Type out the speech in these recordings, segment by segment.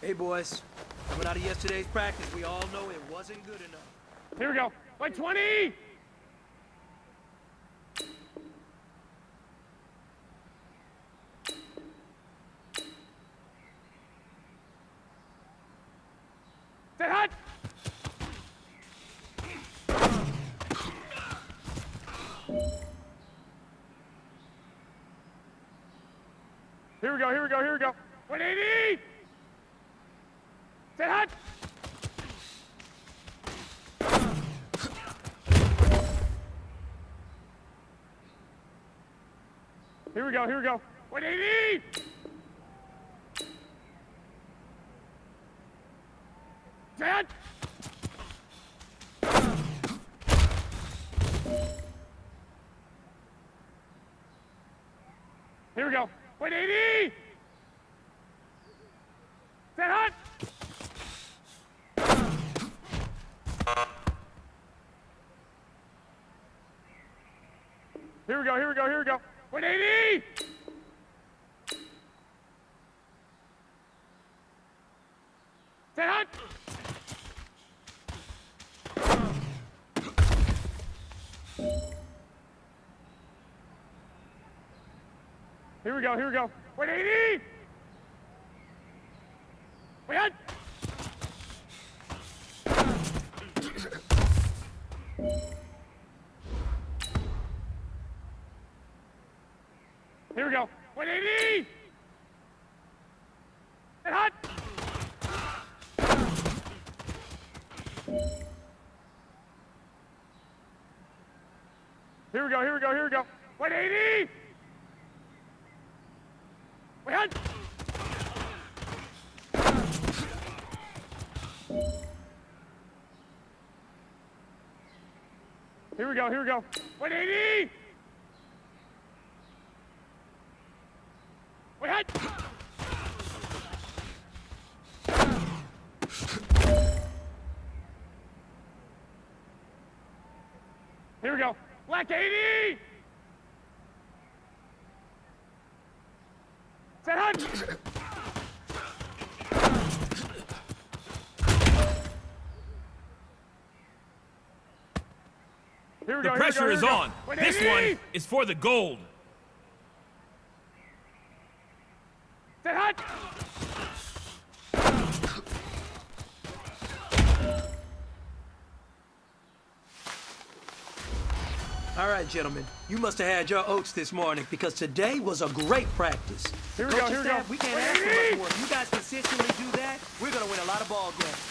Hey, boys. Coming out of yesterday's practice, we all know it wasn't good enough. Here we go. Like 20! Stay hot! Here we go, here we go, here we go. 180! Stay hot! Here we go, here we go. 180! Stay hot! Here we go. 180! Stay hot! Here we go, here we go, here we go. 180! Stay hot! Here we go, here we go. 180! Wait on! Here we go. 180! Stay hot! Here we go, here we go, here we go. 180! Wait on! Here we go, here we go. 180! Wait on! Here we go. Black 80! Set hot! Here we The go, pressure is on. 180! This one is for the gold. Set hot! All right, gentlemen. You must have had your oats this morning because today was a great practice. Here we go, here we go. We can't ask for much more. If you guys consistently do that, we're going to win a lot of ball games.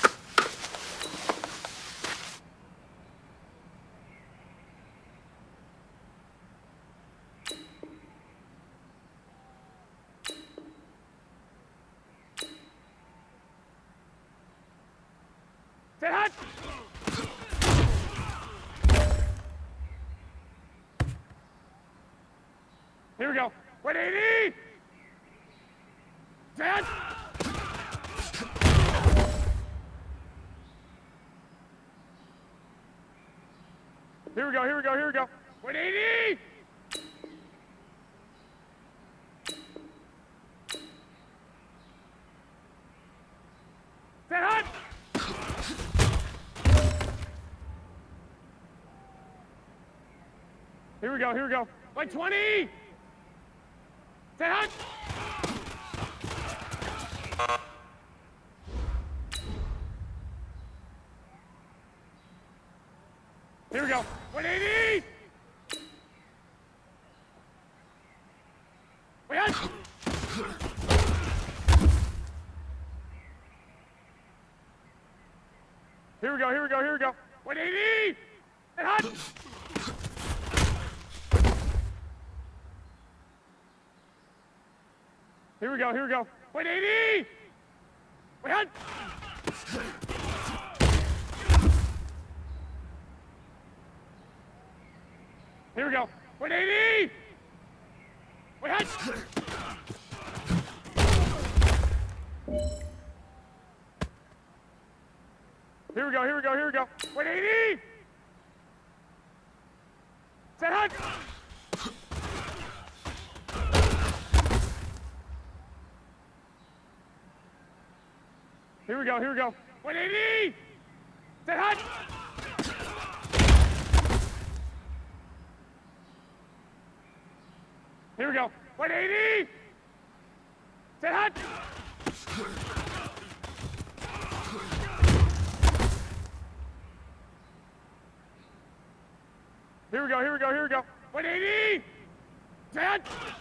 Set hot! Here we go. 180! Set! Here we go, here we go, here we go. 180! Set hot! Here we go, here we go. 120! Set hot! Here we go. 180! Wait on! Here we go, here we go, here we go. 180! Set hot! Here we go, here we go. 180! Wait on! Here we go. 180! Wait on! Here we go, here we go, here we go. 180! Set hot! Here we go, here we go. 180! Set hot! Here we go. 180! Set hot! Here we go, here we go, here we go. 180! Set hot!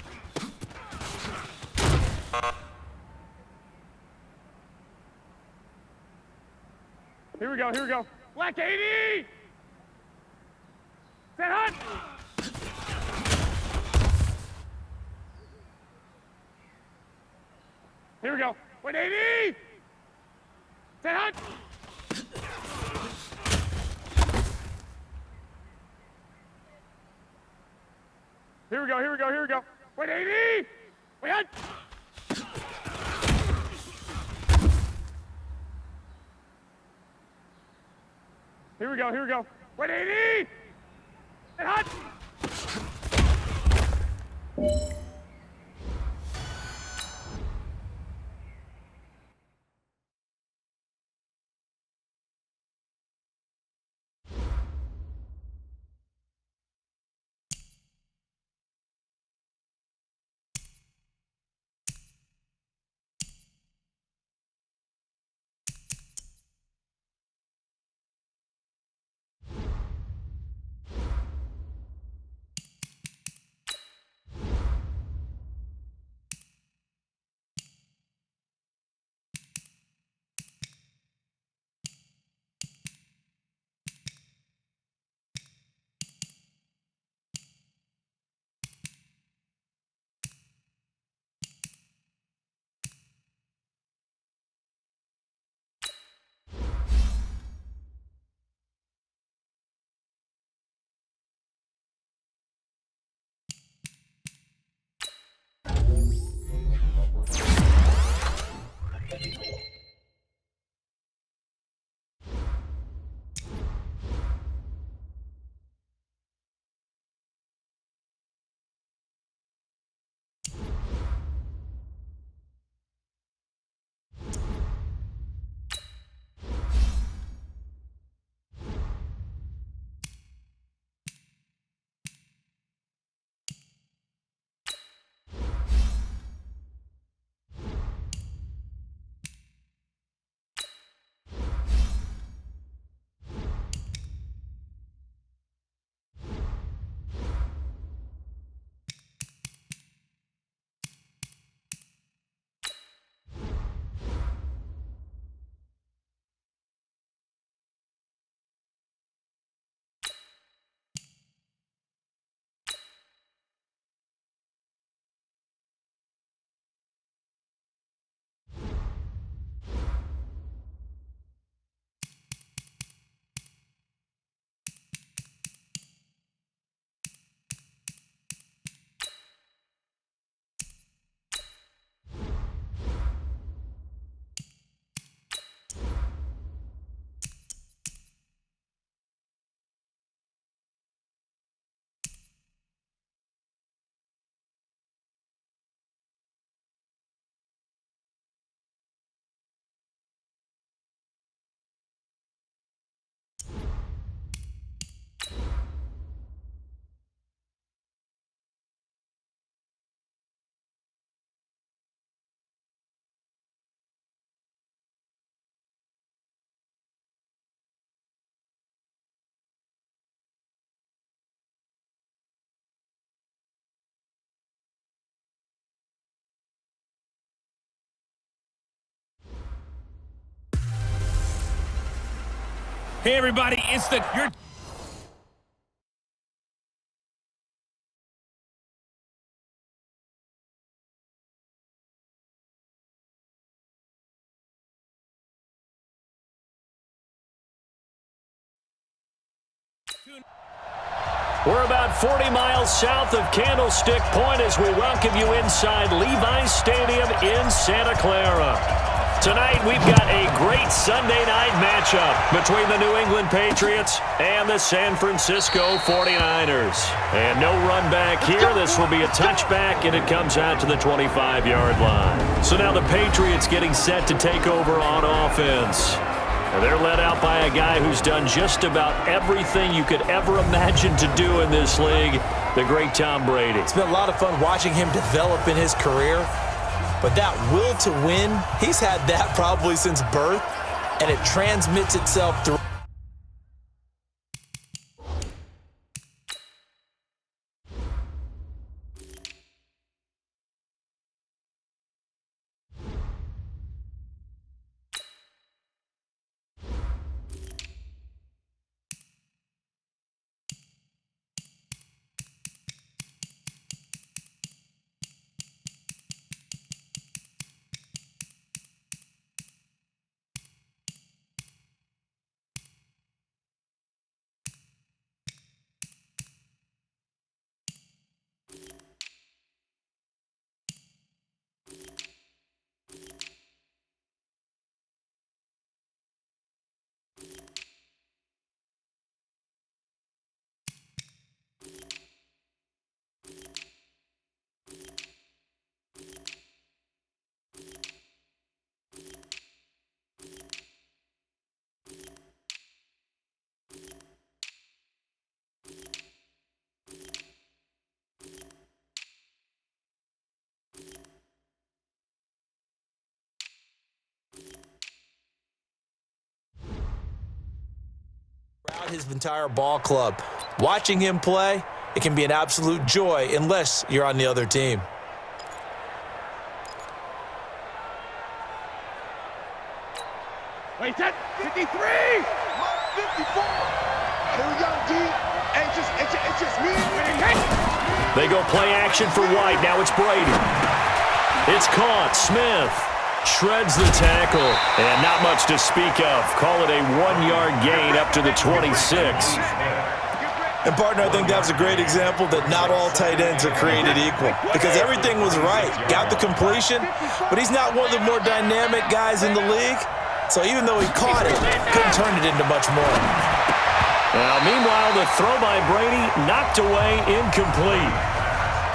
Here we go, here we go. Black 80! Set hot! Here we go. 180! Set hot! Here we go, here we go, here we go. 180! Wait hot! Here we go, here we go. 180! Set hot! Hey, everybody, it's the... We're about 40 miles south of Candlestick Point as we welcome you inside Levi's Stadium in Santa Clara. Tonight, we've got a great Sunday night matchup between the New England Patriots and the San Francisco 49ers. And no run back here. This will be a touchback, and it comes out to the 25-yard line. So now the Patriots getting set to take over on offense. And they're led out by a guy who's done just about everything you could ever imagine to do in this league, the great Tom Brady. It's been a lot of fun watching him develop in his career. But that will to win, he's had that probably since birth, and it transmits itself through. His entire ball club. Watching him play, it can be an absolute joy unless you're on the other team. Wait, 10, 53! 54! Here we go, D. Hey, it's just me. They go play action for White. Now it's Brady. It's caught. Smith shreds the tackle, and not much to speak of. Call it a 1-yard gain up to the 26. And, partner, I think that was a great example that not all tight ends are created equal because everything was right. Got the completion, but he's not one of the more dynamic guys in the league. So even though he caught it, couldn't turn it into much more. Now, meanwhile, the throw by Brady knocked away, incomplete.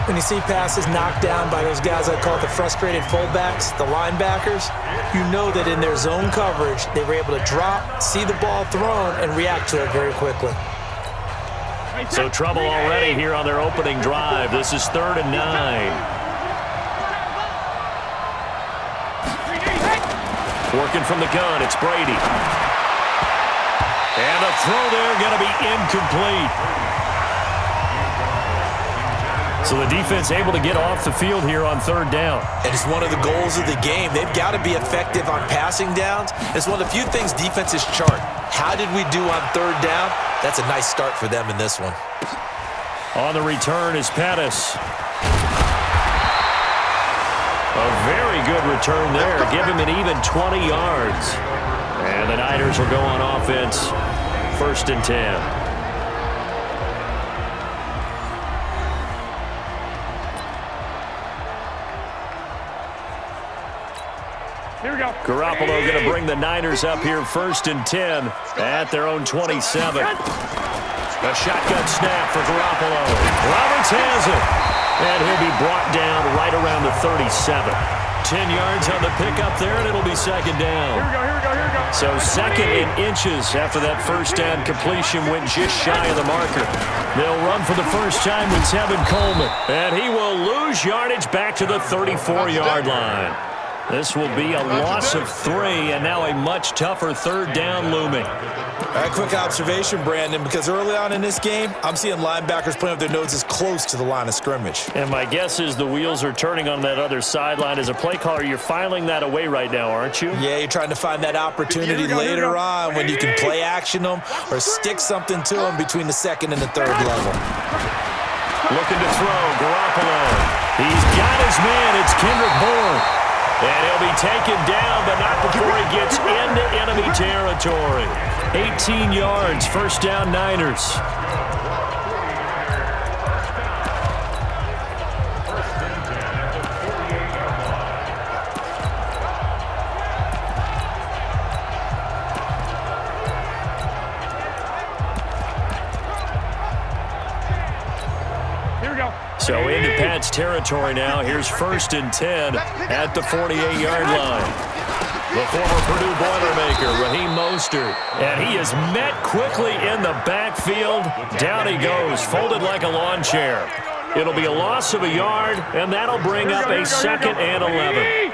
When you see passes knocked down by those guys I call the frustrated fullbacks, the linebackers, you know that in their zone coverage, they were able to drop, see the ball thrown, and react to it very quickly. So trouble already here on their opening drive. This is 3rd and 9. Working from the gun, it's Brady. And a throw there going to be incomplete. So the defense able to get off the field here on 3rd down. And it's one of the goals of the game. They've got to be effective on passing downs. It's one of the few things defenses chart. How did we do on 3rd down? That's a nice start for them in this one. On the return is Pettis. A very good return there. Give him an even 20 yards. And the Niners will go on offense. 1st and 10. Here we go. Garoppolo going to bring the Niners up here 1st and 10 at their own 27. A shotgun snap for Garoppolo. Roberts has it. And he'll be brought down right around the 37. 10 yards on the pickup there, and it'll be 2nd down. Here we go. So 2nd in inches after that 1st down completion went just shy of the marker. They'll run for the first time with Tevin Coleman. And he will lose yardage back to the 34-yard line. This will be a loss of 3, and now a much tougher 3rd down looming. All right, quick observation, Brandon, because early on in this game, I'm seeing linebackers playing with their noses close to the line of scrimmage. And my guess is the wheels are turning on that other sideline. As a play caller, you're filing that away right now, aren't you? Yeah, you're trying to find that opportunity later on when you can play action them or stick something to them between the 2nd and the 3rd level. Looking to throw, Garoppolo. He's got his man. It's Kendrick Bourne. And he'll be taken down, but not before he gets into enemy territory. 18 yards, 1st down Niners. territory now. Here's 1st and 10 at the 48-yard line. The former Purdue Boilermaker, Raheem Mostert. And he is met quickly in the backfield. Down he goes, folded like a lawn chair. It'll be a loss of a yard, and that'll bring up a 2nd and 11.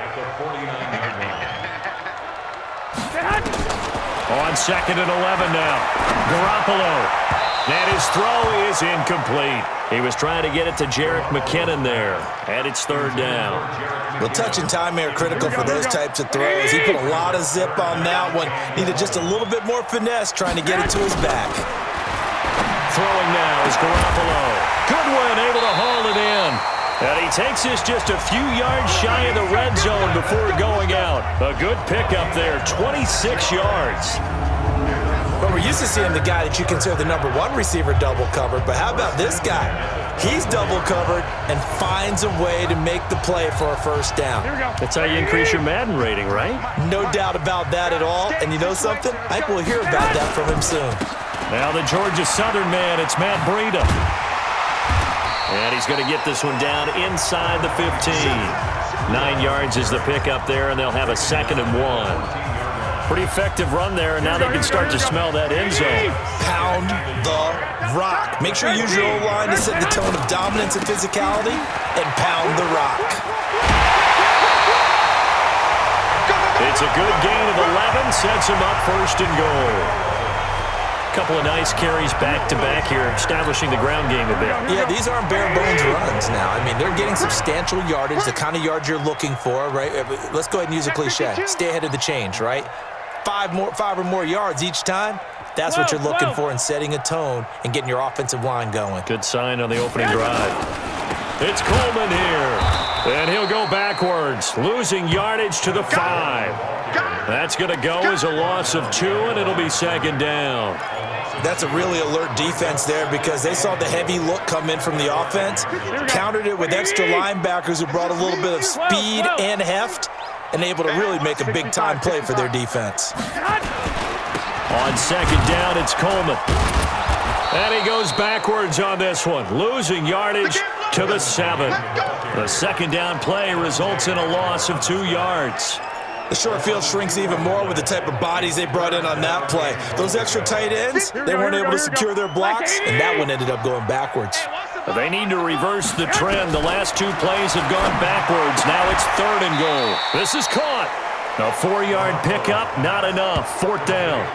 On 2nd and 11 now. Garoppolo. And his throw is incomplete. He was trying to get it to Jerick McKinnon there. And it's 3rd down. Well, touch and time are critical for those types of throws. He put a lot of zip on that one. Needed just a little bit more finesse trying to get it to his back. Throwing now is Garoppolo. Goodwin able to haul it in. And he takes this just a few yards shy of the red zone before going out. A good pickup there, 26 yards. But we're used to seeing the guy that you consider the #1 receiver double covered. But how about this guy? He's double covered and finds a way to make the play for a 1st down. That's how you increase your Madden rating, right? No doubt about that at all. And you know something? I think we'll hear about that from him soon. Now the Georgia Southern man, it's Matt Breida. And he's going to get this one down inside the 15. 9 yards is the pickup there, and they'll have a 2nd and 1. Pretty effective run there, and now they can start to smell that end zone. Pound the rock. Make sure you use your O-line to set the tone of dominance and physicality, and pound the rock. It's a good gain of 11, sets him up 1st and goal. Couple of nice carries back-to-back here, establishing the ground game a bit. Yeah, these aren't bare-bones runs now. I mean, they're getting substantial yardage, the kind of yards you're looking for, right? Let's go ahead and use a cliche. Stay ahead of the change, right? 5 or more yards each time. That's what you're looking for in setting a tone and getting your offensive line going. Good sign on the opening drive. It's Coleman here. And he'll go backwards, losing yardage to the 5. That's going to go as a loss of 2, and it'll be 2nd down. That's a really alert defense there because they saw the heavy look come in from the offense, countered it with extra linebackers who brought a little bit of speed and heft, and able to really make a big-time play for their defense. On 2nd down, it's Coleman. And he goes backwards on this one, losing yardage to the 7. The 2nd down play results in a loss of 2 yards. The short field shrinks even more with the type of bodies they brought in on that play. Those extra tight ends, they weren't able to secure their blocks, and that one ended up going backwards. They need to reverse the trend. The last 2 plays have gone backwards. Now it's 3rd and goal. This is caught. A 4-yard pickup, not enough. 4th down.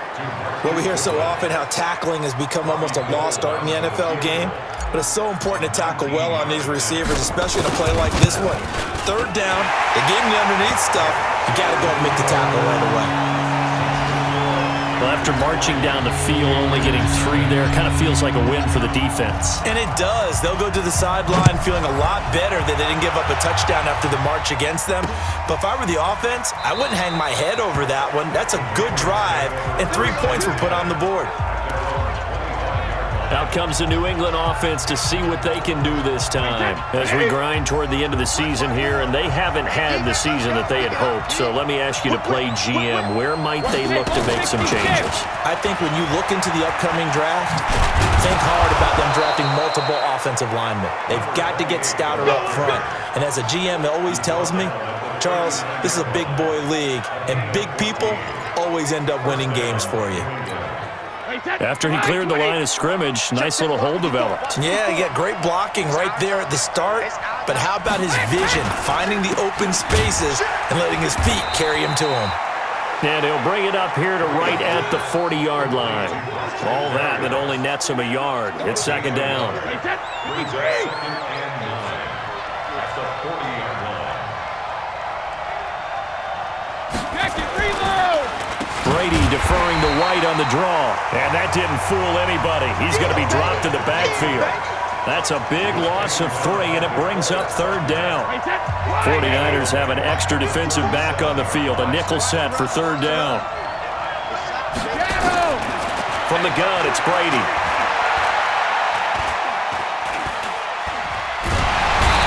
Well, we hear so often how tackling has become almost a lost art in the NFL game, but it's so important to tackle well on these receivers, especially in a play like this one. 3rd down, they gave him the underneath stuff. You got to go and make the tackle right away. Well, after marching down the field, only getting 3 there, kind of feels like a win for the defense. And it does. They'll go to the sideline feeling a lot better that they didn't give up a touchdown after the march against them. But if I were the offense, I wouldn't hang my head over that one. That's a good drive, and 3 points were put on the board. Out comes the New England offense to see what they can do this time as we grind toward the end of the season here, and they haven't had the season that they had hoped. So let me ask you to play GM. Where might they look to make some changes? I think when you look into the upcoming draft, think hard about them drafting multiple offensive linemen. They've got to get stouter up front. And as a GM, it always tells me, Charles, this is a big boy league, and big people always end up winning games for you. After he cleared the line of scrimmage, nice little hole developed. Yeah, great blocking right there at the start. But how about his vision, finding the open spaces and letting his feet carry him to him? And he'll bring it up here to right at the 40-yard line. All that only nets him a yard. It's 2nd down. Brady deferring to White on the draw. And that didn't fool anybody. He's going to be dropped in the backfield. That's a big loss of 3, and it brings up 3rd down. 49ers have an extra defensive back on the field. A nickel set for 3rd down. From the gun, it's Brady.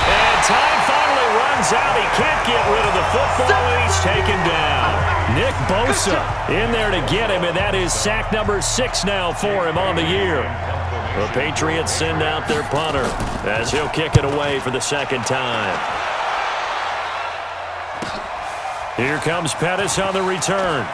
And time finally runs out. He can't get rid of the football, and he's taken down. Nick Bosa in there to get him, and that is sack number 6 now for him on the year. The Patriots send out their punter as he'll kick it away for the second time. Here comes Pettis on the return.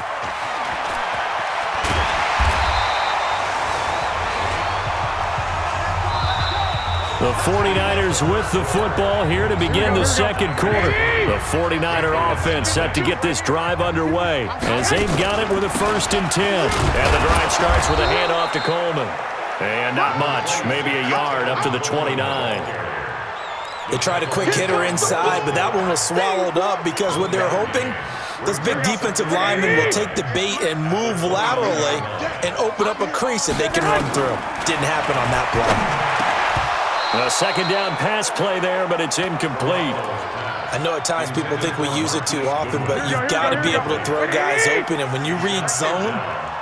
The 49ers with the football here to begin the second quarter. The 49er offense set to get this drive underway as they've got it with a 1st and 10. And the drive starts with a handoff to Coleman. And not much, maybe a yard up to the 29. They tried a quick hitter inside, but that one was swallowed up because what they're hoping, those big defensive linemen will take the bait and move laterally and open up a crease that they can run through. Didn't happen on that play. A second down pass play there, but it's incomplete. I know at times people think we use it too often, but you've got to be able to throw guys open. And when you read zone,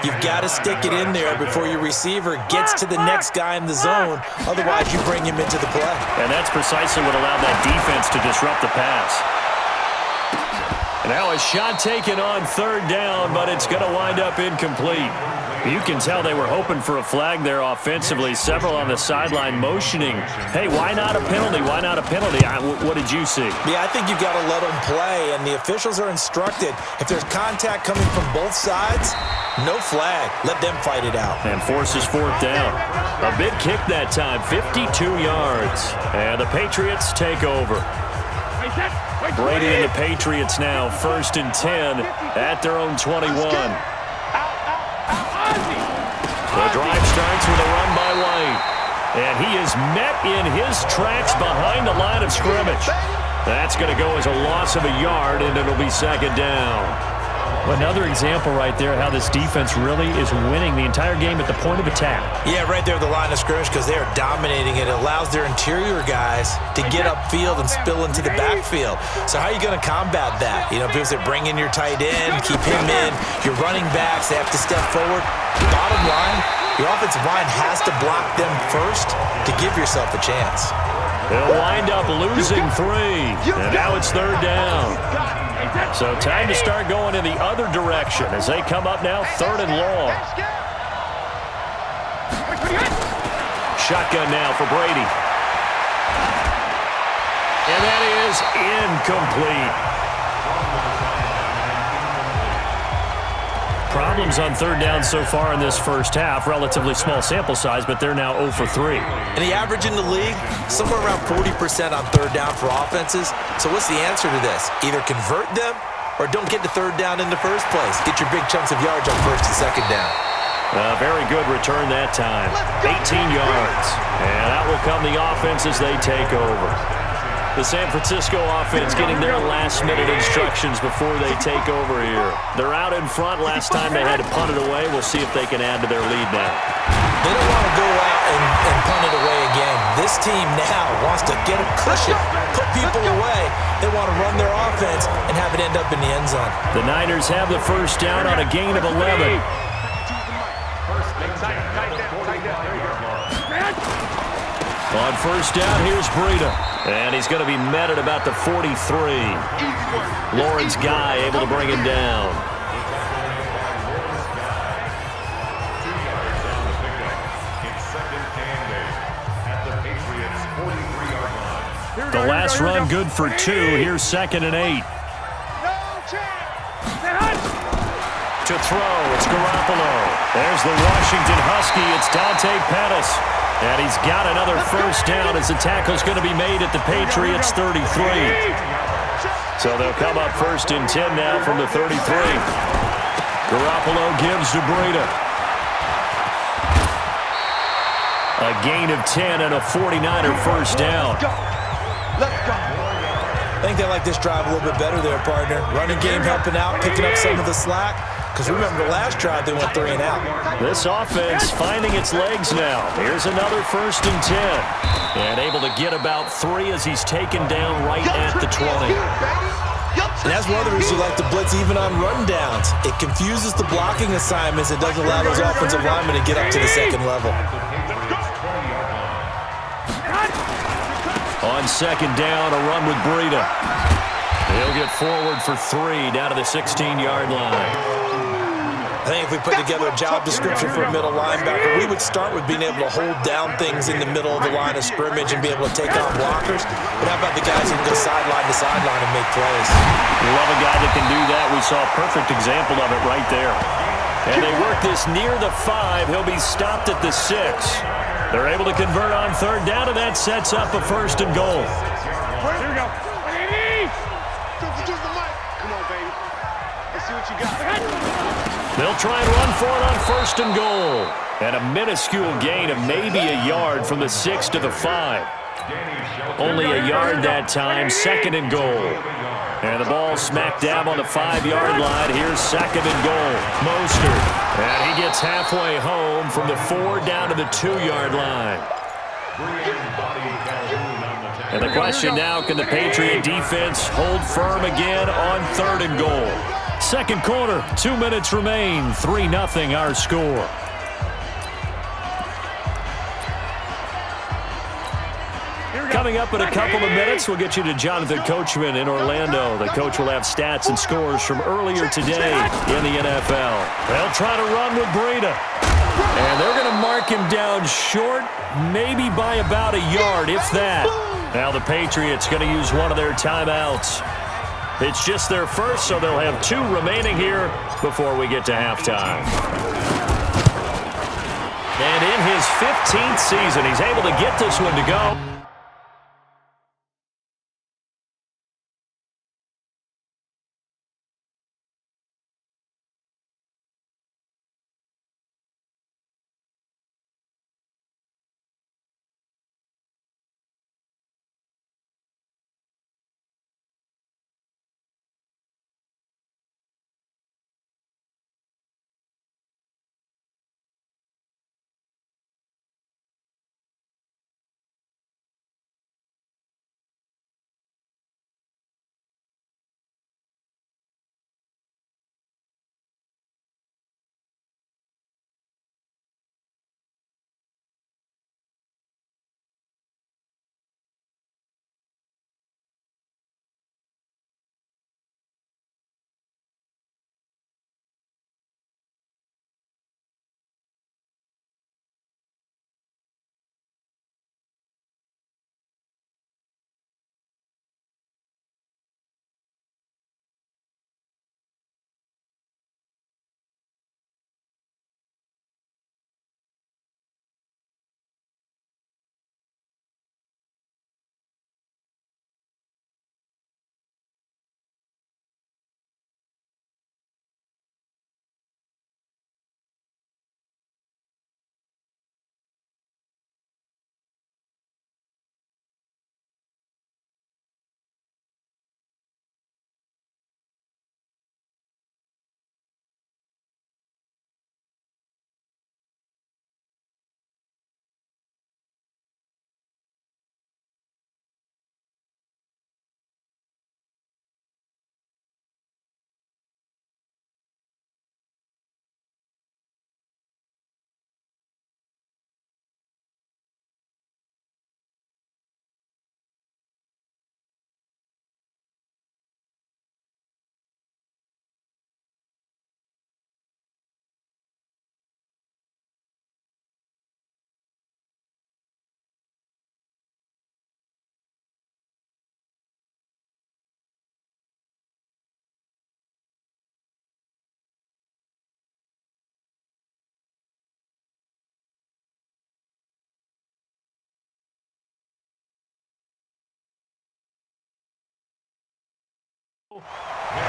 you've got to stick it in there before your receiver gets to the next guy in the zone. Otherwise, you bring him into the play. And that's precisely what allowed that defense to disrupt the pass. And now a shot taken on 3rd down, but it's going to wind up incomplete. You can tell they were hoping for a flag there offensively. Several on the sideline motioning, hey, why not a penalty? Why not a penalty? What did you see? Yeah, I think you've got to let them play, and the officials are instructed. If there's contact coming from both sides, no flag. Let them fight it out. And forces 4th down. A big kick that time, 52 yards. And the Patriots take over. Brady and the Patriots now, 1st and 10 at their own 21. The drive starts with a run by White. And he is met in his tracks behind the line of scrimmage. That's going to go as a loss of a yard, and it'll be 2nd down. Another example right there how this defense really is winning the entire game at the point of attack. Yeah, right there at the line of scrimmage because they are dominating it. It allows their interior guys to get upfield and spill into the backfield. So how are you going to combat that? You know, because they bring in your tight end, keep him in. Your running backs, they have to step forward. Bottom line, your offensive line has to block them first to give yourself a chance. They'll wind up losing 3, and now it's 3rd down. So time to start going in the other direction as they come up now 3rd and long. Shotgun now for Brady. And that is incomplete. Problems on 3rd down so far in this first half. Relatively small sample size, but they're now 0 for 3. And the average in the league, somewhere around 40% on 3rd down for offenses. So what's the answer to this? Either convert them or don't get to 3rd down in the first place. Get your big chunks of yards on 1st and 2nd down. A very good return that time. 18 yards. And out will come the offense as they take over. The San Francisco offense getting their last-minute instructions before they take over here. They're out in front. Last time they had to punt it away. We'll see if they can add to their lead now. They don't want to go out and punt it away again. This team now wants to get a cushion, put people away. They want to run their offense and have it end up in the end zone. The Niners have the 1st down on a gain of 11. On 1st down, here's Breida. And he's going to be met at about the 43. Lawrence Guy able to bring him down. The last run good for 2. Here's 2nd and 8. To throw, it's Garoppolo. There's the Washington Husky. It's Dante Pettis. And he's got another 1st down as the tackle's going to be made at the Patriots' 33. So they'll come up 1st and 10 now from the 33. Garoppolo gives to Breida. A gain of 10 and a 49er 1st down. I think they like this drive a little bit better there, partner. Running game helping out, picking up some of the slack. Because remember, the last drive they went 3 and out. This offense finding its legs now. Here's another 1st and 10. And able to get about 3 as he's taken down right at the 20. And that's one of the reasons you like to blitz even on rundowns. It confuses the blocking assignments. It doesn't allow those offensive linemen to get up to the 2nd level. On 2nd down, a run with Breida. He'll get forward for 3 down to the 16-yard line. I think if we put together a job description for a middle linebacker, we would start with being able to hold down things in the middle of the line of scrimmage and be able to take on blockers. But how about the guys who can go sideline to sideline and make plays? Love a guy that can do that. We saw a perfect example of it right there. And they work this near the 5. He'll be stopped at the 6. They're able to convert on third down, and that sets up a 1st and goal. Here we go. Just the mic. Come on, baby. Let's see what you got. They'll try and run for it on 1st and goal. And a minuscule gain of maybe a yard from the 6 to the 5. Only a yard that time, 2nd and goal. And the ball smack dab on the 5-yard line. Here's 2nd and goal. Mostert. And he gets halfway home from the 4 down to the 2-yard line. And the question now, can the Patriot defense hold firm again on 3rd and goal? Second quarter, 2 minutes remain. 3-0 our score. Coming up in a couple of minutes, we'll get you to Jonathan Coachman in Orlando. The coach will have stats and scores from earlier today in the NFL. They'll try to run with Breida. And they're going to mark him down short, maybe by about a yard, if that. Now the Patriots going to use one of their timeouts. It's just their first, so they'll have 2 remaining here before we get to halftime. And in his 15th season, he's able to get this one to go.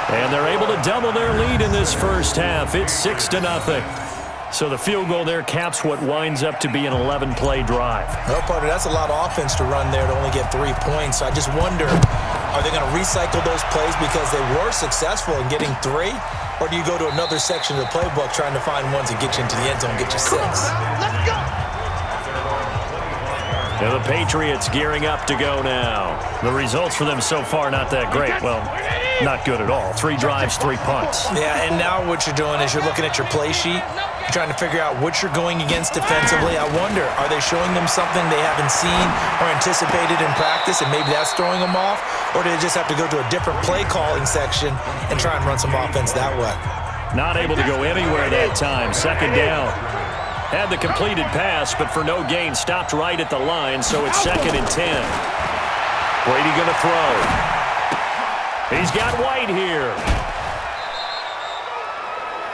And they're able to double their lead in this first half. It's 6-0. So the field goal there caps what winds up to be an 11-play drive. No, partner, that's a lot of offense to run there to only get 3 points. I just wonder, are they going to recycle those plays because they were successful in getting 3? Or do you go to another section of the playbook trying to find ones that get you into the end zone and get you 6? Let's go. And the Patriots gearing up to go now. The results for them so far not that great. Well, not good at all. 3 drives, 3 punts. Yeah, and now what you're doing is you're looking at your play sheet. You're trying to figure out what you're going against defensively. I wonder, are they showing them something they haven't seen or anticipated in practice, and maybe that's throwing them off? Or do they just have to go to a different play calling section and try and run some offense that way? Not able to go anywhere that time. Second down. Had the completed pass, but for no gain, stopped right at the line, so it's 2nd and 10. Brady going to throw. He's got White here.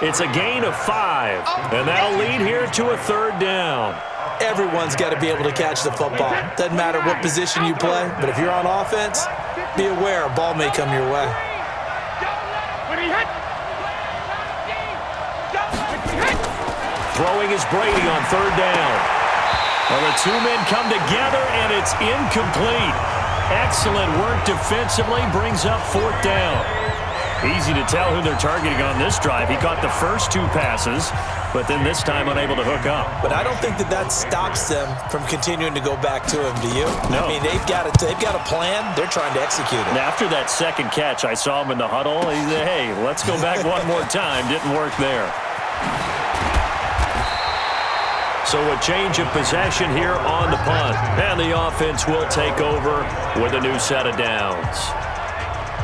It's a gain of 5, and that'll lead here to a 3rd down. Everyone's got to be able to catch the football. Doesn't matter what position you play, but if you're on offense, be aware a ball may come your way. Throwing is Brady on 3rd down. Well, the two men come together, and it's incomplete. Excellent work defensively, brings up 4th down. Easy to tell who they're targeting on this drive. He caught the first 2 passes, but then this time unable to hook up. But I don't think that stops them from continuing to go back to him, do you? No. I mean, they've got a plan. They're trying to execute it. And after that second catch, I saw him in the huddle. He said, hey, let's go back one more time. Didn't work there. So a change of possession here on the punt. And the offense will take over with a new set of downs.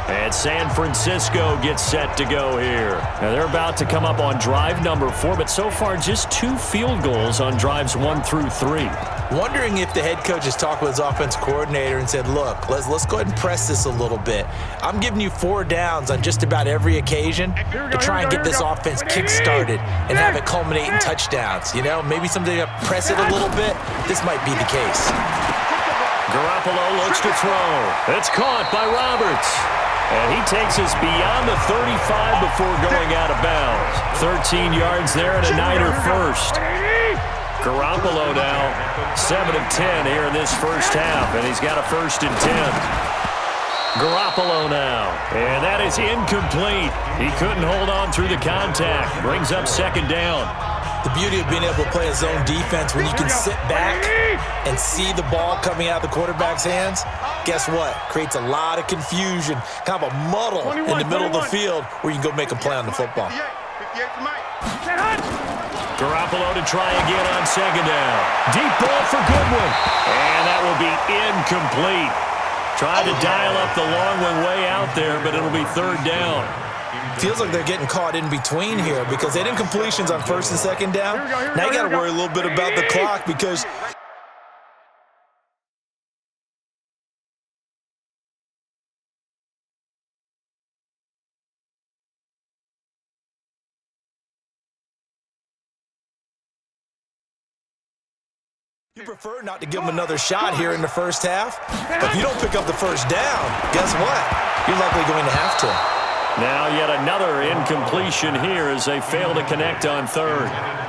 And San Francisco gets set to go here. Now they're about to come up on drive number 4, but so far just 2 field goals on drives 1 through 3. Wondering if the head coach has talked with his offense coordinator and said, look, let's go ahead and press this a little bit. I'm giving you 4 downs on just about every occasion to try and get this offense kick-started and have it culminate in touchdowns. You know, maybe someday press it a little bit. This might be the case. Garoppolo looks to throw. It's caught by Roberts. And he takes us beyond the 35 before going out of bounds. 13 yards there and a Niner first. Garoppolo now 7 of 10 here in this first half, and he's got a 1st and 10. Garoppolo now, and that is incomplete. He couldn't hold on through the contact. Brings up 2nd down. The beauty of being able to play a zone defense when you can sit back and see the ball coming out of the quarterback's hands, guess what? Creates a lot of confusion, kind of a muddle in the middle of the field where you can go make a play on the football. Garoppolo to try again on 2nd down. Deep ball for Goodwin. And that will be incomplete. Tried to dial up the long one way out there, but it'll be 3rd down. Feels like they're getting caught in between here because they had incompletions on 1st and 2nd down. Now you got to worry a little bit about the clock because you prefer not to give them another shot here in the first half. But if you don't pick up the 1st down, guess what? You're likely going to have to. Now yet another incompletion here as they fail to connect on 3rd.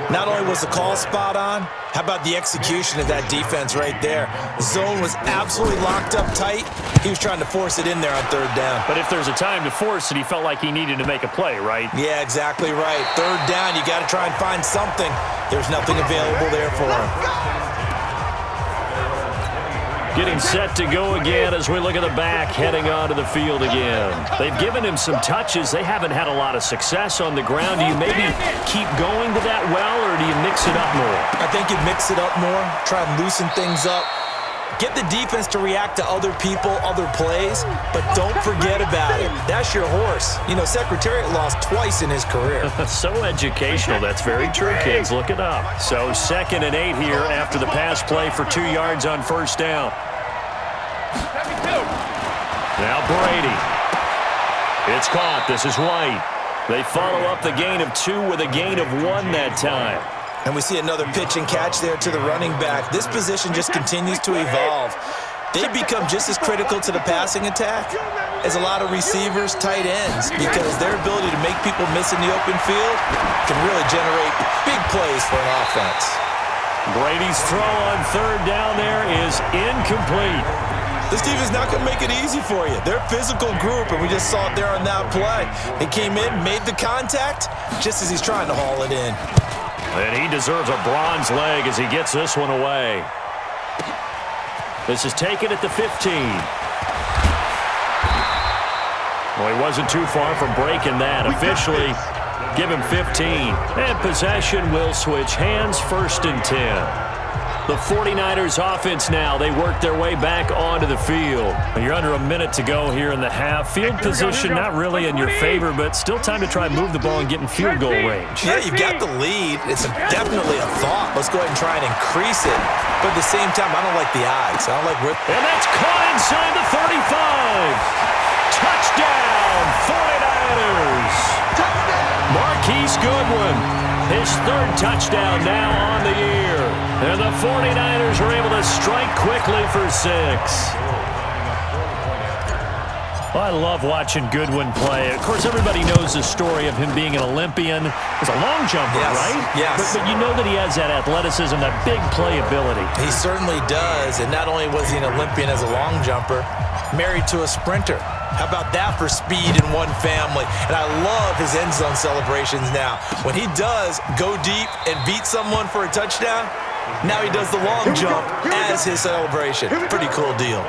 Not only was the call spot on, how about the execution of that defense right there? Zone was absolutely locked up tight. He was trying to force it in there on 3rd down. But if there's a time to force it, he felt like he needed to make a play, right? Yeah, exactly right. 3rd down, you got to try and find something. There's nothing available there for him. Getting set to go again as we look at the back, heading onto the field again. They've given him some touches. They haven't had a lot of success on the ground. Do you maybe keep going to that well, or do you mix it up more? I think you mix it up more, try and loosen things up. Get the defense to react to other people, other plays, but don't forget about it. That's your horse. You know, Secretariat lost twice in his career. So educational. That's very true, kids. Look it up. So 2nd and 8 here after the pass play for 2 yards on 1st down. Now Brady. It's caught. This is White. They follow up the gain of 2 with a gain of 1 that time. And we see another pitch and catch there to the running back. This position just continues to evolve. They become just as critical to the passing attack as a lot of receivers, tight ends, because their ability to make people miss in the open field can really generate big plays for an offense. Brady's throw on 3rd down there is incomplete. This team is not going to make it easy for you. They're a physical group, and we just saw it there on that play. They came in, made the contact, just as he's trying to haul it in. And he deserves a bronze leg as he gets this one away. This is taken at the 15. Well, he wasn't too far from breaking that. Officially, give him 15. And possession will switch hands, 1st and 10. The 49ers offense now. They work their way back onto the field. You're under a minute to go here in the half. Field position not really in your favor, but still time to try and move the ball and get in field goal range. Yeah, you've got the lead. It's definitely a thought. Let's go ahead and try and increase it. But at the same time, I don't like the odds. I don't like where. And that's caught inside the 35. Touchdown, 49ers. Marquise Goodwin, his third touchdown now on the year. And the 49ers are able to strike quickly for 6. Well, I love watching Goodwin play. Of course, everybody knows the story of him being an Olympian. He's a long jumper, Yes, right? yes. But you know that he has that athleticism, that big playability. He certainly does. And not only was he an Olympian as a long jumper, married to a sprinter. How about that for speed in one family? And I love his end zone celebrations now. When he does go deep and beat someone for a touchdown, now he does the long jump as his celebration. Pretty cool deal.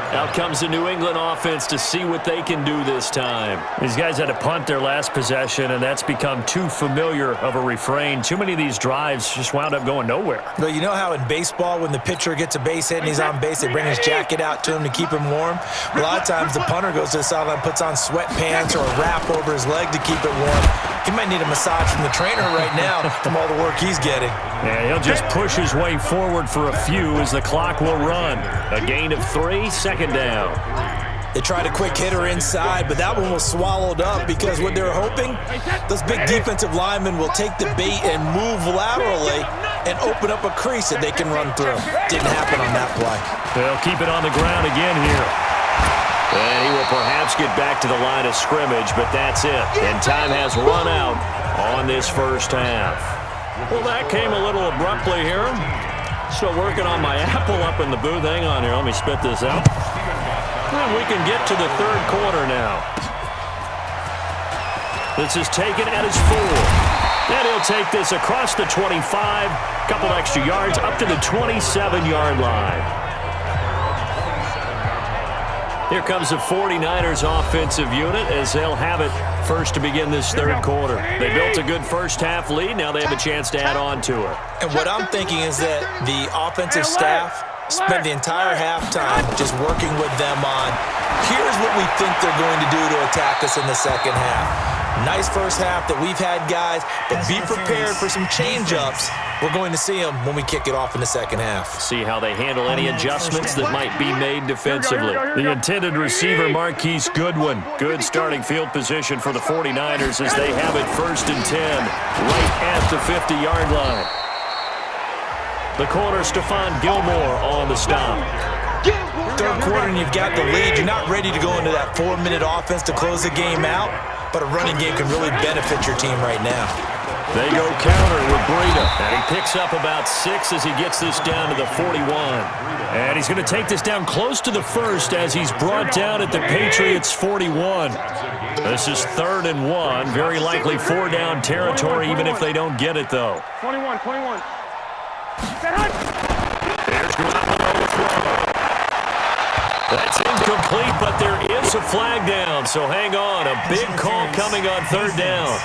Out comes the New England offense to see what they can do this time. These guys had to punt their last possession, and that's become too familiar of a refrain. Too many of these drives just wound up going nowhere. But you know how in baseball, when the pitcher gets a base hit and he's on base, they bring his jacket out to him to keep him warm? A lot of times the punter goes to the sideline, puts on sweatpants or a wrap over his leg to keep it warm. He might need a massage from the trainer right now from all the work he's getting. Yeah, he'll just push his way forward for a few as the clock will run. A gain of 3, second down. They tried a quick hitter inside, but that one was swallowed up because what they were hoping, those big defensive linemen will take the bait and move laterally and open up a crease that they can run through. Didn't happen on that play. They'll keep it on the ground again here. And he will perhaps get back to the line of scrimmage, but that's it. And time has run out on this first half. Well, that came a little abruptly here. Still working on my apple up in the booth. Hang on here. Let me spit this out. And we can get to the third quarter now. This is taken at his 4. And he'll take this across the 25. Couple extra yards up to the 27-yard line. Here comes the 49ers offensive unit as they'll have it first to begin this third quarter. They built a good first half lead. Now they have a chance to add on to it. And what I'm thinking is that the offensive staff spent the entire halftime just working with them on, here's what we think they're going to do to attack us in the second half. Nice first half that we've had, guys, but be prepared for some change-ups. We're going to see them when we kick it off in the second half. See how they handle any adjustments that might be made defensively. The intended receiver, Marquise Goodwin. Good starting field position for the 49ers as they have it first and 10, right at the 50-yard line. The corner, Stephon Gilmore on the stop. Third quarter and you've got the lead. You're not ready to go into that 4-minute offense to close the game out, but a running game can really benefit your team right now. They go counter with Breida, and he picks up about 6 as he gets this down to the 41. And he's going to take this down close to the first as he's brought down at the Patriots' 41. This is 3rd and 1. Very likely 4-down territory, even if they don't get it, though. 21. There's Garoppolo throw. That's incomplete, but there is a flag down, so hang on. A big call coming on 3rd down.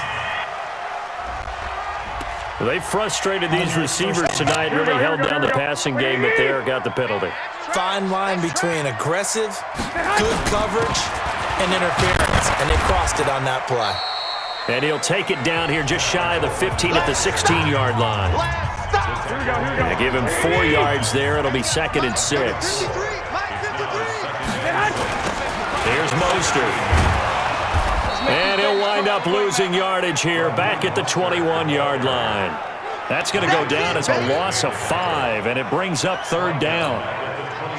They frustrated these receivers tonight, really held down the passing game, but there got the penalty. Fine line between aggressive, good coverage, and interference, and they crossed it on that play. And he'll take it down here just shy of the 15 at the 16-yard line. Here we go. Give him 4 yards there. It'll be 2nd and 6. Here's Mostert. And he'll wind up losing yardage here back at the 21-yard line. That's going to go down as a loss of 5, and it brings up 3rd down.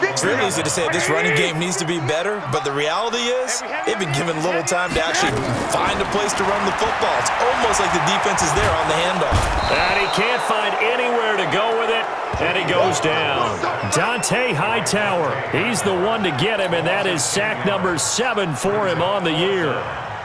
It's really easy to say this running game needs to be better, but the reality is they've been given little time to actually find a place to run the football. It's almost like the defense is there on the handoff. And he can't find anywhere to go with it, and he goes down. Dante Hightower, he's the one to get him, and that is sack number 7 for him on the year.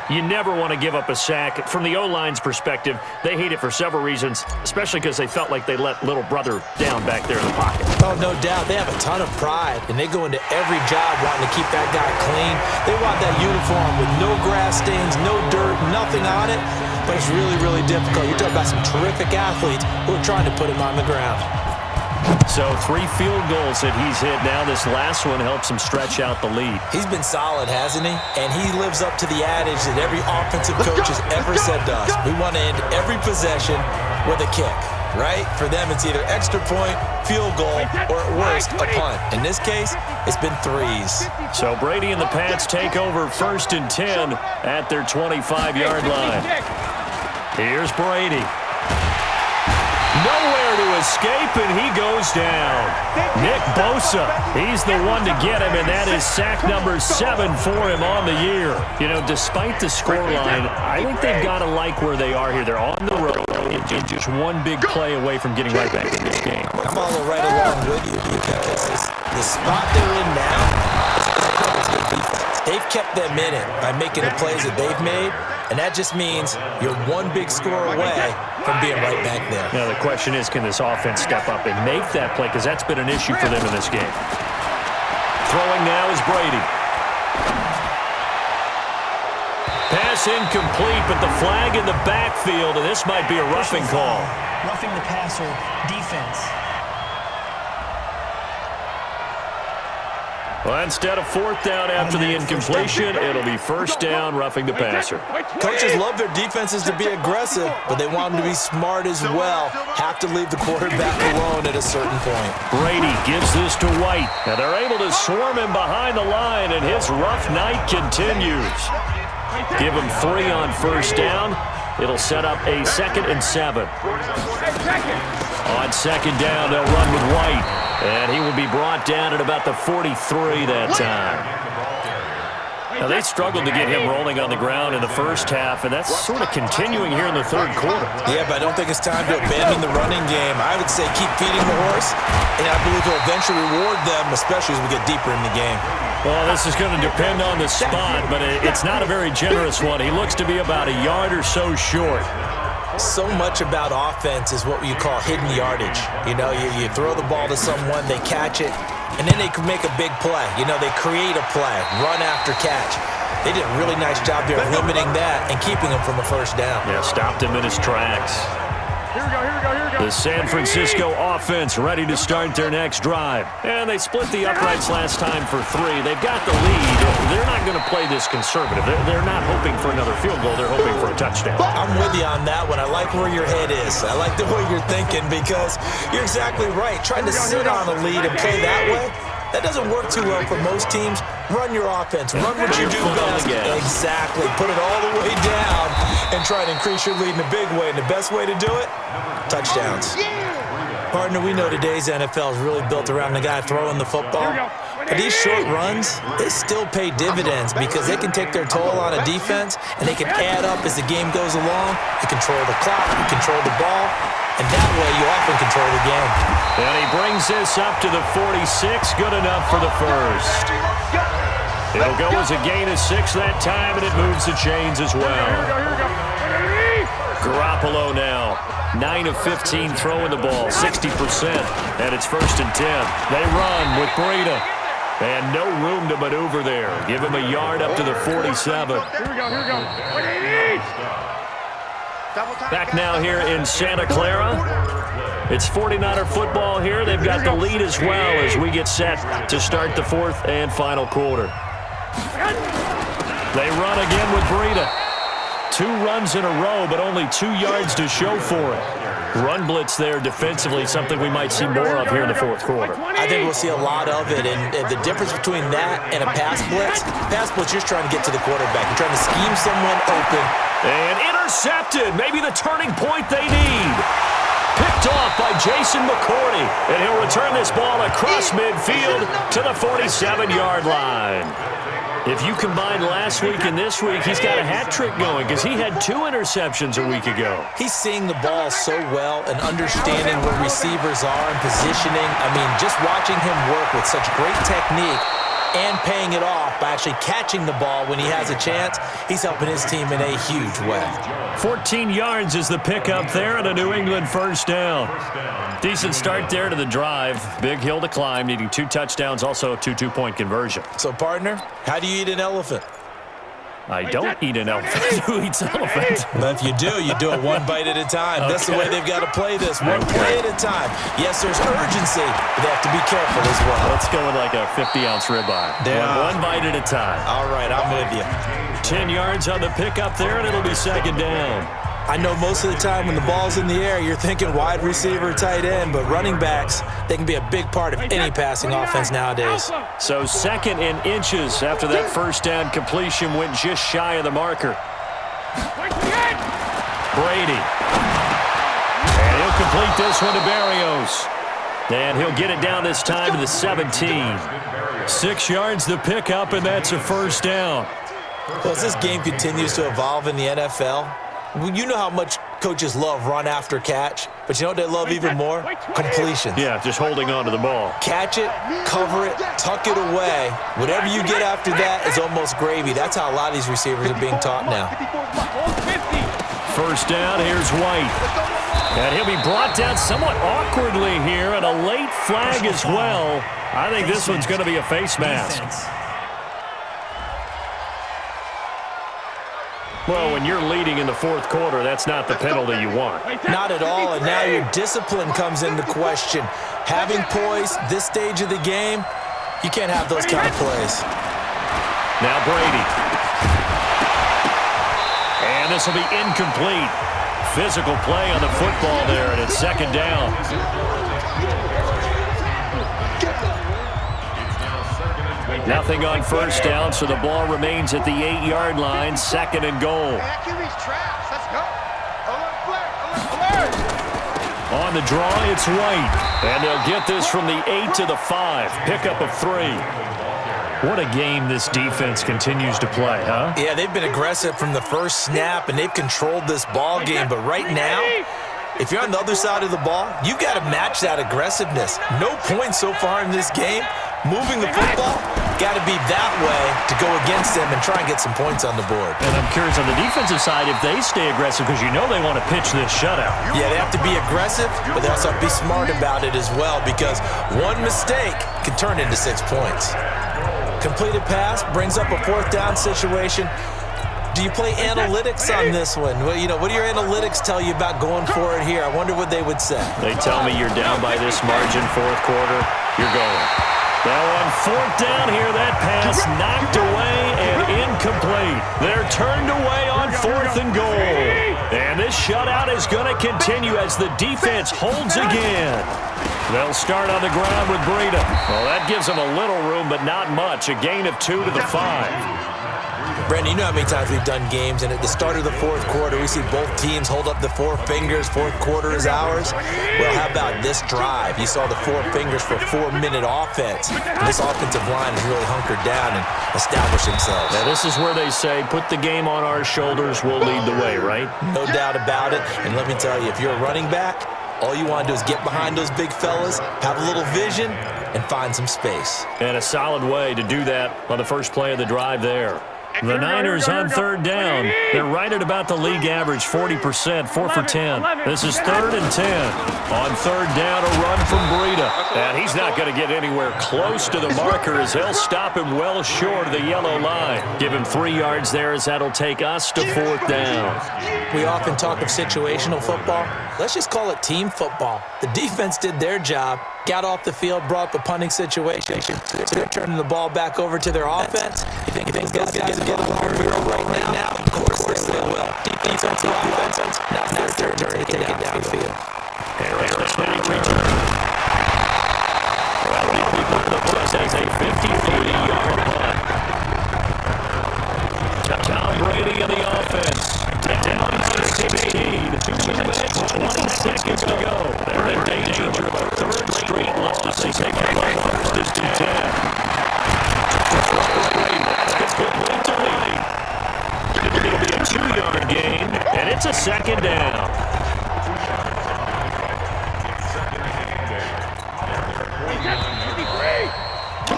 You never want to give up a sack. From the O-line's perspective, they hate it for several reasons, especially because they felt like they let little brother down back there in the pocket. Oh, no doubt. They have a ton of pride, and they go into every job wanting to keep that guy clean. They want that uniform with no grass stains, no dirt, nothing on it, but it's really, really difficult. You're talking about some terrific athletes who are trying to put him on the ground. So 3 field goals that he's hit now. This last one helps him stretch out the lead. He's been solid, hasn't he? And he lives up to the adage that every offensive coach has ever said to us. We want to end every possession with a kick, right? For them, it's either extra point, field goal, or at worst, a punt. In this case, it's been 3s. So Brady and the Pats take over 1st and 10 at their 25-yard line. Here's Brady. Nowhere to escape, and he goes down. Nick Bosa, he's the one to get him, and that is sack number 7 for him on the year. You know, despite the scoreline, I think they've got to like where they are here. They're on the road, and just one big play away from getting right back in this game. I follow right along with you because the spot they're in now is good defense. They've kept them in it by making the plays that they've made, and that just means you're one big score away from being right back there. Now, the question is, can this offense step up and make that play? Because that's been an issue for them in this game. Throwing now is Brady. Pass incomplete, but the flag in the backfield, and this might be a roughing call. Roughing the passer, defense. Well, instead of 4th down after the incompletion, it'll be 1st down, roughing the passer. Coaches love their defenses to be aggressive, but they want them to be smart as well. Have to leave the quarterback alone at a certain point. Brady gives this to White. Now they're able to swarm him behind the line, and his rough night continues. Give him 3 on 1st down. It'll set up a 2nd and 7. On 2nd down, they'll run with White. And he will be brought down at about the 43 that time. Now, they struggled to get him rolling on the ground in the first half, and that's sort of continuing here in the 3rd quarter. Yeah, but I don't think it's time to abandon the running game. I would say keep feeding the horse, and I believe he'll eventually reward them, especially as we get deeper in the game. Well, this is going to depend on the spot, but it's not a very generous one. He looks to be about a yard or so short. So much about offense is what you call hidden yardage. You know, you throw the ball to someone, they catch it, and then they can make a big play. You know, they create a play, run after catch. They did a really nice job there of limiting that and keeping him from a 1st down. Yeah, stopped him in his tracks. Here we go, here we go, here we go. The San Francisco offense ready to start their next drive. And they split the uprights last time for 3. They've got the lead. They're not going to play this conservative. They're not hoping for another field goal. They're hoping for a touchdown. I'm with you on that one. I like where your head is. I like the way you're thinking because you're exactly right. Trying to sit on a lead and play that way, that doesn't work too well for most teams. Run your offense. Run what you do best. Exactly. Put it all the way down and try to increase your lead in a big way. And the best way to do it, touchdowns. Partner, we know today's NFL is really built around the guy throwing the football. But these short runs, they still pay dividends because they can take their toll on a defense and they can add up as the game goes along. You control the clock, you control the ball, and that way you often control the game. And he brings this up to the 46, good enough for the 1st. It'll go as a gain of 6 that time, and it moves the chains as well. Garoppolo now, 9 of 15 throwing the ball, 60%, and it's 1st and 10. They run with Breida, and no room to maneuver there. Give him a yard up to the 47. Here we go, here we go. Back now here in Santa Clara. It's 49er football here. They've got the lead as well as we get set to start the 4th and final quarter. They run again with Breida. 2 runs in a row, but only 2 yards to show for it. Run blitz there defensively, something we might see more of here in the 4th quarter. I think we'll see a lot of it, and the difference between that and a pass blitz, you're trying to get to the quarterback. You're trying to scheme someone open. And intercepted, maybe the turning point they need. Picked off by Jason McCourty, and he'll return this ball across midfield to the 47-yard line. If you combine last week and this week, he's got a hat trick going because he had 2 interceptions a week ago. He's seeing the ball so well and understanding where receivers are and positioning. I mean, just watching him work with such great technique and paying it off by actually catching the ball when he has a chance, he's helping his team in a huge way. 14 yards is the pickup there and a New England 1st down. Decent start there to the drive. Big hill to climb, needing 2 touchdowns, also a 2 two-point conversion. So, partner, how do you eat an elephant? I don't eat an elephant. Who eats elephant? But if you do it one bite at a time. That's the way they've got to play this, one play at a time. Yes, there's urgency, but they have to be careful as well. Let's go with like a 50-ounce ribeye. One bite at a time. All right, I'm with you. 10 yards on the pickup there, and it'll be second down. I know most of the time when the ball's in the air, you're thinking wide receiver, tight end, but running backs, they can be a big part of any passing offense nowadays. So second in inches after that first down completion went just shy of the marker. Brady. And he'll complete this one to Berrios. And he'll get it down this time to the 17. 6 yards the pickup, and that's a first down. Well, as this game continues to evolve in the NFL, you know how much coaches love run after catch, but you know what they love even more? Completions. Yeah, just holding on to the ball. Catch it, cover it, tuck it away. Whatever you get after that is almost gravy. That's how a lot of these receivers are being taught now. First down, here's White. And he'll be brought down somewhat awkwardly here, and a late flag as well. I think this one's going to be a face mask. Well, when you're leading in the fourth quarter, that's not the penalty you want. Not at all, and now your discipline comes into question. Having poise this stage of the game, you can't have those kind of plays. Now Brady. And this will be incomplete. Physical play on the football there, and it's second down. Nothing on first down, so the ball remains at the 8-yard line, second and goal. On the draw, it's White. And they'll get this from the 8 to the 5. Pickup of 3. What a game this defense continues to play, huh? Yeah, they've been aggressive from the first snap, and they've controlled this ball game. But right now, if you're on the other side of the ball, you've got to match that aggressiveness. No points so far in this game. Moving the football, got to be that way to go against them and try and get some points on the board. And I'm curious on the defensive side if they stay aggressive, because you know they want to pitch this shutout. Yeah, they have to be aggressive, but they also have to be smart about it as well, because one mistake can turn into 6 points. Completed pass brings up a fourth down situation. Do you play analytics on this one? Well, what do your analytics tell you about going for it here? I wonder what they would say. They tell me you're down by this margin fourth quarter, you're going. Now on fourth down here, that pass knocked away and incomplete. They're turned away on fourth and goal. And this shutout is going to continue as the defense holds again. They'll start on the ground with Breida. Well, that gives them a little room, but not much. A gain of 2 to the 5. Brandon, you know how many times we've done games, and at the start of the fourth quarter, we see both teams hold up the 4 fingers, fourth quarter is ours. Well, how about this drive? You saw the 4 fingers for 4-minute offense. And this offensive line has really hunkered down and established themselves. Now, this is where they say, put the game on our shoulders, we'll lead the way, right? No doubt about it. And let me tell you, if you're a running back, all you want to do is get behind those big fellas, have a little vision, and find some space. And a solid way to do that on the first play of the drive there. The Niners on third down. They're right at about the league average, 40%, 4 for 10. This is 3rd and 10. On third down, a run from Breida. And he's not going to get anywhere close to the marker as they'll stop him well short of the yellow line. Give him 3 yards there as that'll take us to fourth down. We often talk of situational football. Let's just call it team football. The defense did their job, got off the field, brought up a punting situation. So they're turning the ball back over to their offense. You think those guys are getting a hard hero right now? Of course they will. Defense to offense. Now it's their turn to take it down the field. Harris ready to return. Well, the push has a 53-yard punt. Tom Brady in the offense. Down to 16. 2 minutes, 20 seconds to go. They're in danger of a third straight loss. They take it by first and 10. It'll be a 2-yard gain, and it's a second down.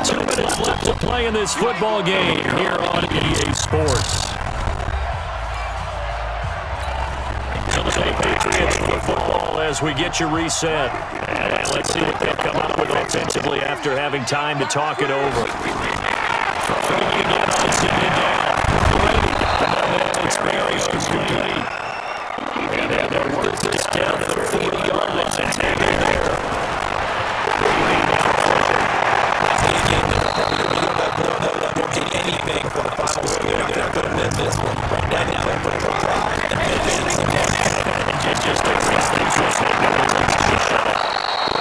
2 minutes left to play in this football game here on EA Sports. Patriots football as we get you reset. And let's see what they come up with offensively after having time to talk it over. Right now, they're playing for pride and vengeance and Just to fix things real quick.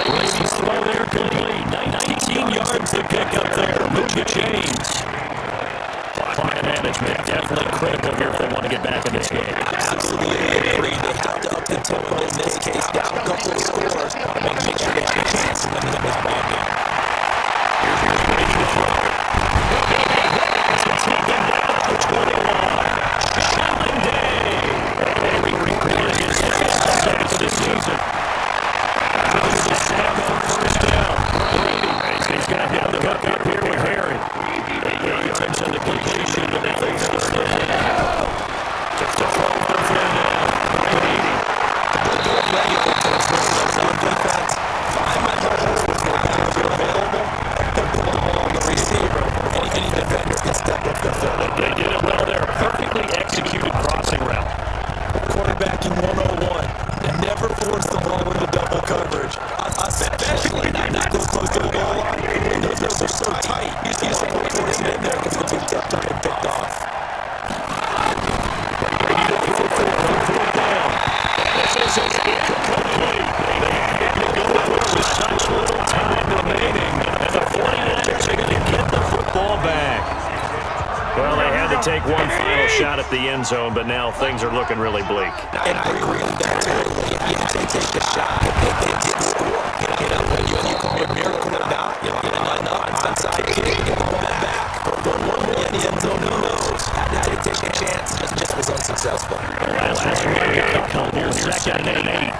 Brady's throw there complete. 19 yards to pick up there. Move the chains. Clock management definitely critical here if they want to get back in this game. Absolutely agree. They have to up the tempo in this case. Down a couple of scores. Make sure they have a chance to win this ball game. Here's Brady to throw. It's going to take him down to 21. Shelling Day. They recreated his second sack of the season. There's a snap on first down. Brady. He's got him the hook up here with Harry. 8 yards on the completion, but they face the snap. Just a throw for the down. Brady. On defense, 5 men are available. Put the ball on the receiver. Any defender can step up the field. They did it well there. Perfectly executed crossing route. Quarterbacking 101. And never force the ball into double coverage. Especially not this close to the goal line. Those are so tight. You see someone force it in there because they'll be tipped up and picked off. Brady to throw for a fourth down. This is incomplete. They had to go for it with such little time remaining. And the 49ers are going to get the football back. Well, they had to take one final shot at the end zone, but now things are looking really bleak. And I agree with that totally. Yeah, they take the shot, but they didn't score. When you call it a miracle or not, an onside kick, get the ball back. But one more in the end zone, who knows? Had to take a chance, just was unsuccessful. Last one got to come here, 2nd and 8.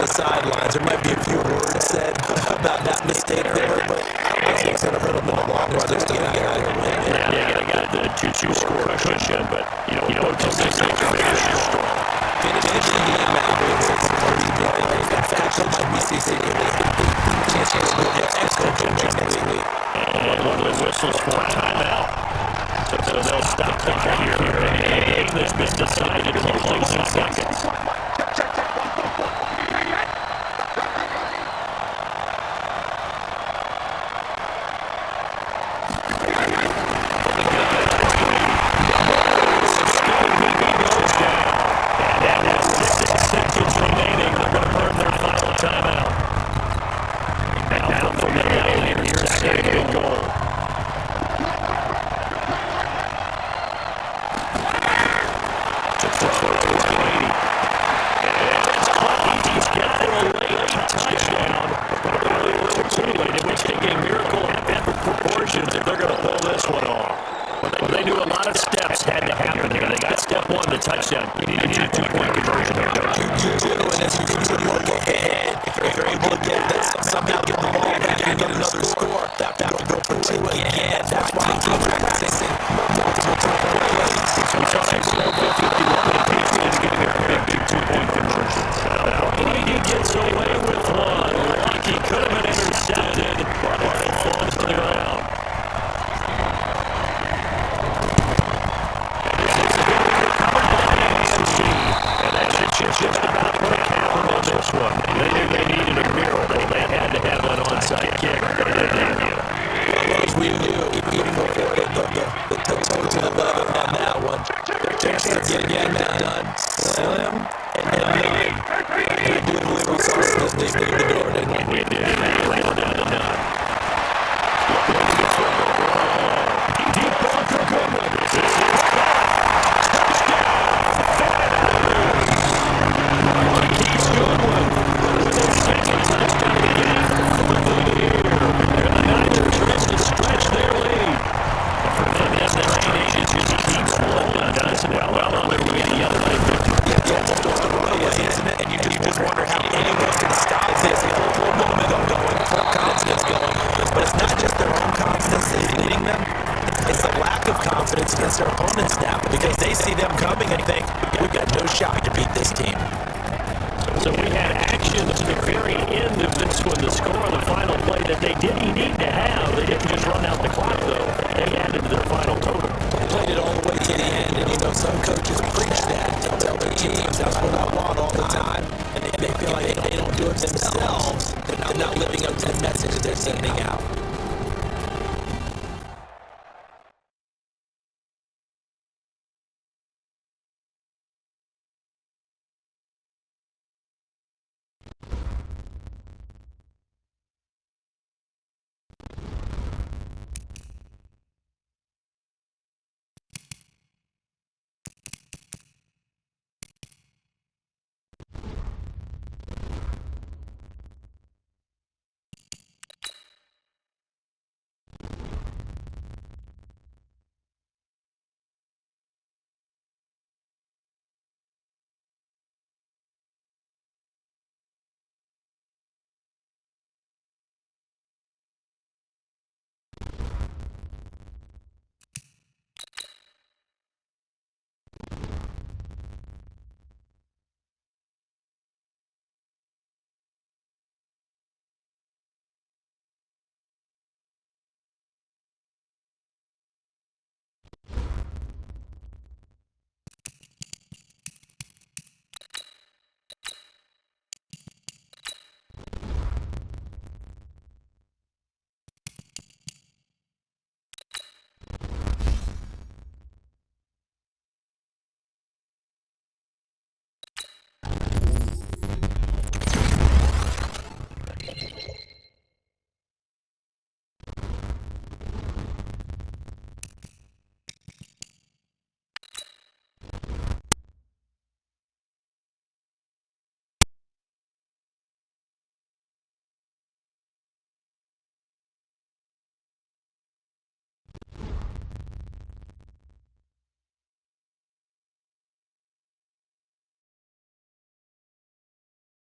Sidelines. There might be a few words said about that mistake there, but I don't think it's going to hurt them in the long run. They're still going to get out of here. Yeah, they got the 2-2 score cushion, but you know, just finish strong. Finishing the game is pretty big. In fact, it might be CC. Chance to go ex-coach next week. And one of the whistles for a timeout. So they'll stop the clock here. A game that's been decided in the closing seconds. Touchdown. You need a 2-point conversion. 2-2, and as you continue to look ahead, if you're able to get this, somehow get the ball back and get another score, that will go for 2 again. That's why you keep practicing multiple plays. So we saw that slow 51, the Patriots getting a very big 2-point conversion. Brady gets away with one. Lucky could have been intercepted, but it falls to the ground. Just about put a cap on this one. They knew they needed a miracle. They had to have an onside kick. As we knew, even before the toe to the leather on that one, their chances of getting that done slim and limited. And I do believe we saw Smith leave the door, didn't we? We did. They were down to none. Deep ball for Goodwin. This is his call. And you just wonder how anyone can stop this whole momentum going, full confidence going. But it's not just their own confidence that's leading them. It's the lack of confidence against their opponents now because they see them coming and think, we've got no shot to beat this team. So we had action to the very end of this one to score the final play that they didn't need to have. They didn't just run out the clock, though. They added to their final total. They played it all the way to the end. themselves, they're not living up to the message they're sending out.